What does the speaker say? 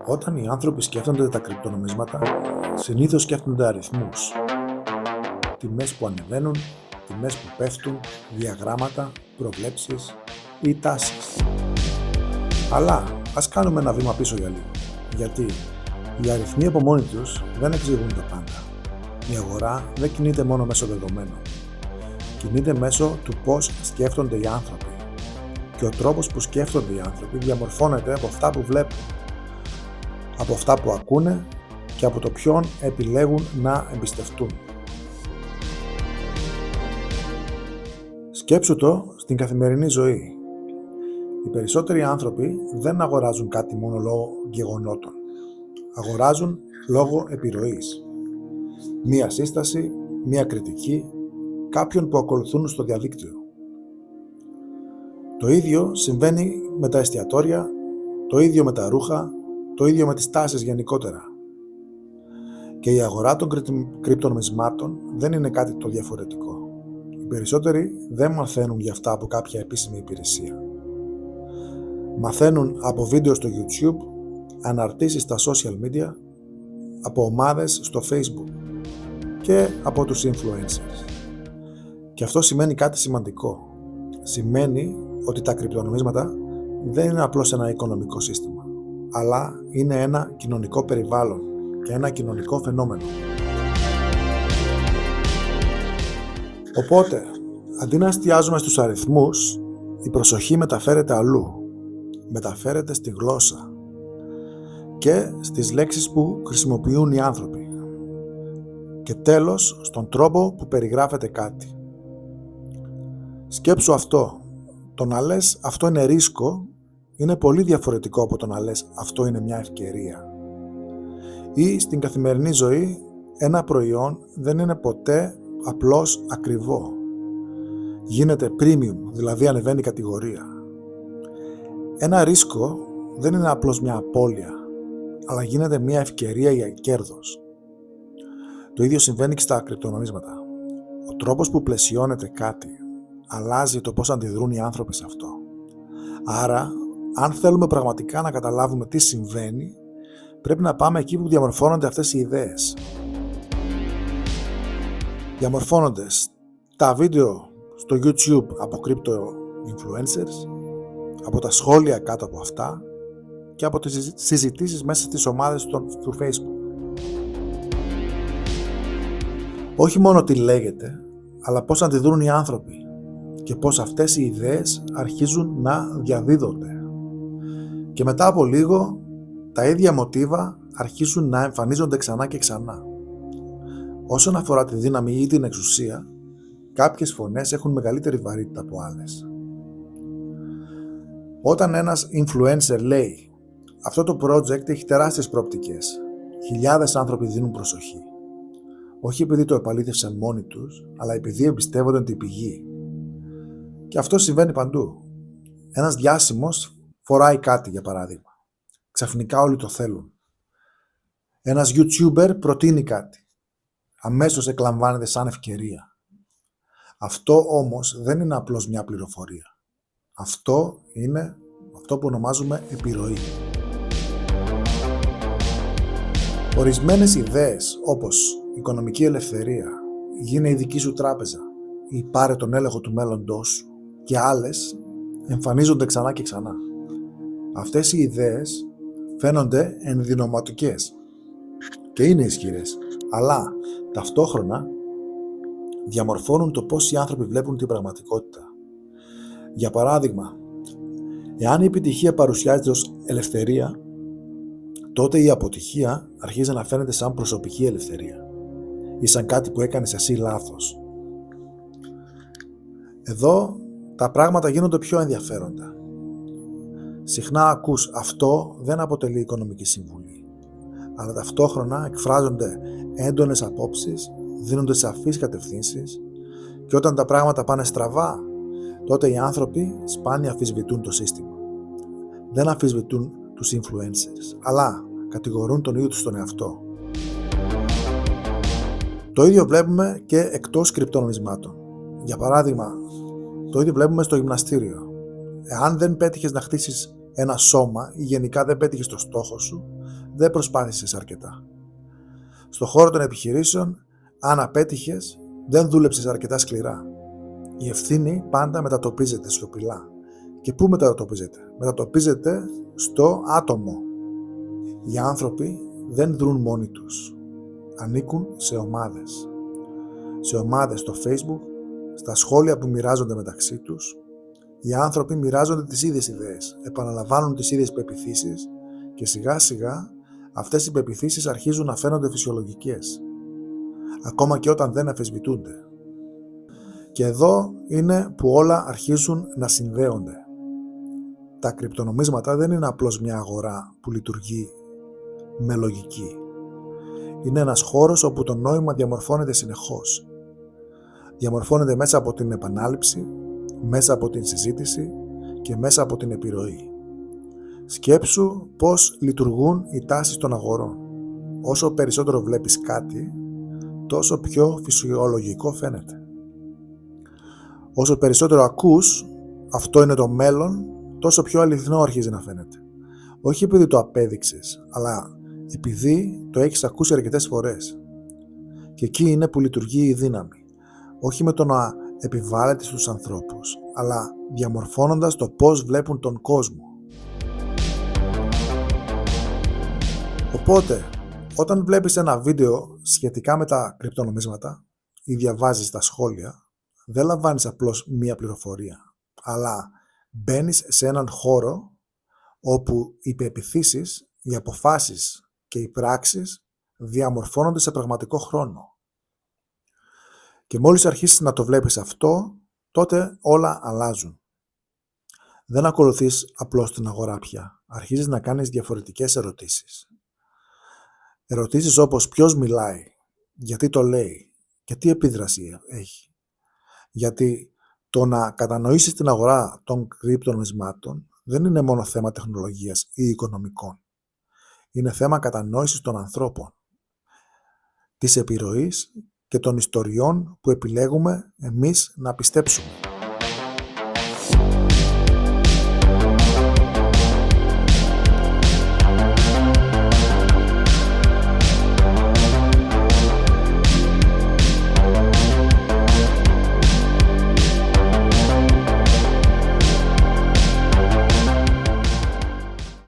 Όταν οι άνθρωποι σκέφτονται τα κρυπτονομίσματα, συνήθως σκέφτονται αριθμούς. Τιμές που ανεβαίνουν, τιμές που πέφτουν, διαγράμματα, προβλέψεις ή τάσεις. Αλλά ας κάνουμε ένα βήμα πίσω για λίγο. Γιατί οι αριθμοί από μόνοι τους δεν εξηγούν τα πάντα. Η αγορά δεν κινείται μόνο μέσω δεδομένων. Κινείται μέσω του πώς σκέφτονται οι άνθρωποι. Και ο τρόπος που σκέφτονται οι άνθρωποι διαμορφώνεται από αυτά που βλέπουν, από αυτά που ακούνε και από το ποιον επιλέγουν να εμπιστευτούν. Σκέψου το στην καθημερινή ζωή. Οι περισσότεροι άνθρωποι δεν αγοράζουν κάτι μόνο λόγω γεγονότων. Αγοράζουν λόγω επιρροής. Μία σύσταση, μία κριτική, κάποιον που ακολουθούν στο διαδίκτυο. Το ίδιο συμβαίνει με τα εστιατόρια, το ίδιο με τα ρούχα, το ίδιο με τις τάσεις γενικότερα. Και η αγορά των κρυπτονομισμάτων δεν είναι κάτι το διαφορετικό. Οι περισσότεροι δεν μαθαίνουν για αυτά από κάποια επίσημη υπηρεσία. Μαθαίνουν από βίντεο στο YouTube, αναρτήσεις στα social media, από ομάδες στο Facebook και από τους influencers. Και αυτό σημαίνει κάτι σημαντικό. Σημαίνει ότι τα κρυπτονομίσματα δεν είναι απλώς ένα οικονομικό σύστημα, αλλά είναι ένα κοινωνικό περιβάλλον και ένα κοινωνικό φαινόμενο. Οπότε, αντί να εστιάζουμε στους αριθμούς, η προσοχή μεταφέρεται αλλού. Μεταφέρεται στη γλώσσα και στις λέξεις που χρησιμοποιούν οι άνθρωποι. Και τέλος, στον τρόπο που περιγράφεται κάτι. Σκέψου αυτό. Το να λες αυτό είναι ρίσκο είναι πολύ διαφορετικό από το να λες αυτό είναι μια ευκαιρία. Ή στην καθημερινή ζωή ένα προϊόν δεν είναι ποτέ απλώς ακριβό. Γίνεται premium, δηλαδή ανεβαίνει η κατηγορία. Ένα ρίσκο δεν είναι απλώς μια απώλεια, αλλά γίνεται μια ευκαιρία για κέρδος. Το ίδιο συμβαίνει και στα κρυπτονομίσματα. Ο τρόπος που πλαισιώνεται κάτι αλλάζει το πώς αντιδρούν οι άνθρωποι σε αυτό. Άρα, αν θέλουμε πραγματικά να καταλάβουμε τι συμβαίνει, πρέπει να πάμε εκεί που διαμορφώνονται αυτές οι ιδέες. Διαμορφώνονται τα βίντεο στο YouTube από crypto influencers, από τα σχόλια κάτω από αυτά και από τις συζητήσεις μέσα στις ομάδες του Facebook. Όχι μόνο τι λέγεται, αλλά πώς αντιδρούν οι άνθρωποι και πώς αυτές οι ιδέες αρχίζουν να διαδίδονται. Και μετά από λίγο, τα ίδια μοτίβα αρχίζουν να εμφανίζονται ξανά και ξανά. Όσον αφορά τη δύναμη ή την εξουσία, κάποιες φωνές έχουν μεγαλύτερη βαρύτητα από άλλες. Όταν ένας influencer λέει «Αυτό το project έχει τεράστιες προοπτικές, χιλιάδες άνθρωποι δίνουν προσοχή», όχι επειδή το επαλήθευσαν μόνοι τους, αλλά επειδή εμπιστεύονται την πηγή. Και αυτό συμβαίνει παντού. Ένας διάσημος φοράει κάτι, για παράδειγμα. Ξαφνικά όλοι το θέλουν. Ένας YouTuber προτείνει κάτι. Αμέσως εκλαμβάνεται σαν ευκαιρία. Αυτό όμως δεν είναι απλώς μια πληροφορία. Αυτό είναι αυτό που ονομάζουμε επιρροή. Ορισμένες ιδέες όπως οικονομική ελευθερία, γίνε η δική σου τράπεζα ή πάρε τον έλεγχο του μέλλοντός σου και άλλες εμφανίζονται ξανά και ξανά. Αυτές οι ιδέες φαίνονται ενδυναμωτικές και είναι ισχυρές, αλλά ταυτόχρονα διαμορφώνουν το πώς οι άνθρωποι βλέπουν την πραγματικότητα. Για παράδειγμα, εάν η επιτυχία παρουσιάζεται ως ελευθερία, τότε η αποτυχία αρχίζει να φαίνεται σαν προσωπική ελευθερία ή σαν κάτι που έκανες εσύ λάθος. Εδώ τα πράγματα γίνονται πιο ενδιαφέροντα. Συχνά ακούς αυτό δεν αποτελεί οικονομική συμβουλή, αλλά ταυτόχρονα εκφράζονται έντονες απόψεις, δίνονται σαφείς κατευθύνσεις και όταν τα πράγματα πάνε στραβά, τότε οι άνθρωποι σπάνια αμφισβητούν το σύστημα. Δεν αμφισβητούν τους influencers, αλλά κατηγορούν τον ίδιο τους τον εαυτό. Το ίδιο βλέπουμε και εκτός κρυπτονομισμάτων. Για παράδειγμα, το ίδιο βλέπουμε στο γυμναστήριο. Εάν δεν πέτυχες να χτίσεις ένα σώμα ή γενικά δεν πέτυχες το στόχο σου, δεν προσπάθησες αρκετά. Στο χώρο των επιχειρήσεων, αν απέτυχες, δεν δούλεψες αρκετά σκληρά. Η ευθύνη πάντα μετατοπίζεται σιωπηλά. Και πού μετατοπίζεται? Μετατοπίζεται στο άτομο. Οι άνθρωποι δεν δρούν μόνοι τους. Ανήκουν σε ομάδες. Σε ομάδες στο Facebook, στα σχόλια που μοιράζονται μεταξύ τους, οι άνθρωποι μοιράζονται τις ίδιες ιδέες, επαναλαμβάνουν τις ίδιες πεποιθήσεις και σιγά σιγά αυτές οι πεποιθήσεις αρχίζουν να φαίνονται φυσιολογικές, ακόμα και όταν δεν αμφισβητούνται. Και εδώ είναι που όλα αρχίζουν να συνδέονται. Τα κρυπτονομίσματα δεν είναι απλώς μια αγορά που λειτουργεί με λογική. Είναι ένας χώρος όπου το νόημα διαμορφώνεται συνεχώς. Διαμορφώνεται μέσα από την επανάληψη, μέσα από την συζήτηση και μέσα από την επιρροή. Σκέψου πώς λειτουργούν οι τάσεις των αγορών. Όσο περισσότερο βλέπεις κάτι, τόσο πιο φυσιολογικό φαίνεται. Όσο περισσότερο ακούς, αυτό είναι το μέλλον, τόσο πιο αληθινό αρχίζει να φαίνεται. Όχι επειδή το απέδειξες, αλλά επειδή το έχεις ακούσει αρκετές φορές. Και εκεί είναι που λειτουργεί η δύναμη. Όχι με το να επιβάλλεται στους ανθρώπους, αλλά διαμορφώνοντας το πώς βλέπουν τον κόσμο. Οπότε, όταν βλέπεις ένα βίντεο σχετικά με τα κρυπτονομίσματα ή διαβάζεις τα σχόλια, δεν λαμβάνεις απλώς μία πληροφορία, αλλά μπαίνεις σε έναν χώρο όπου οι πεποιθήσεις, οι αποφάσεις και οι πράξεις διαμορφώνονται σε πραγματικό χρόνο. Και μόλις αρχίσεις να το βλέπεις αυτό, τότε όλα αλλάζουν. Δεν ακολουθείς απλώς την αγορά πια. Αρχίζεις να κάνεις διαφορετικές ερωτήσεις. Ερωτήσεις όπως ποιος μιλάει, γιατί το λέει και τι επίδραση έχει. Γιατί το να κατανοήσεις την αγορά των κρυπτονομισμάτων δεν είναι μόνο θέμα τεχνολογίας ή οικονομικών. Είναι θέμα κατανόησης των ανθρώπων, της επιρροής και των ιστοριών που επιλέγουμε εμείς να πιστέψουμε.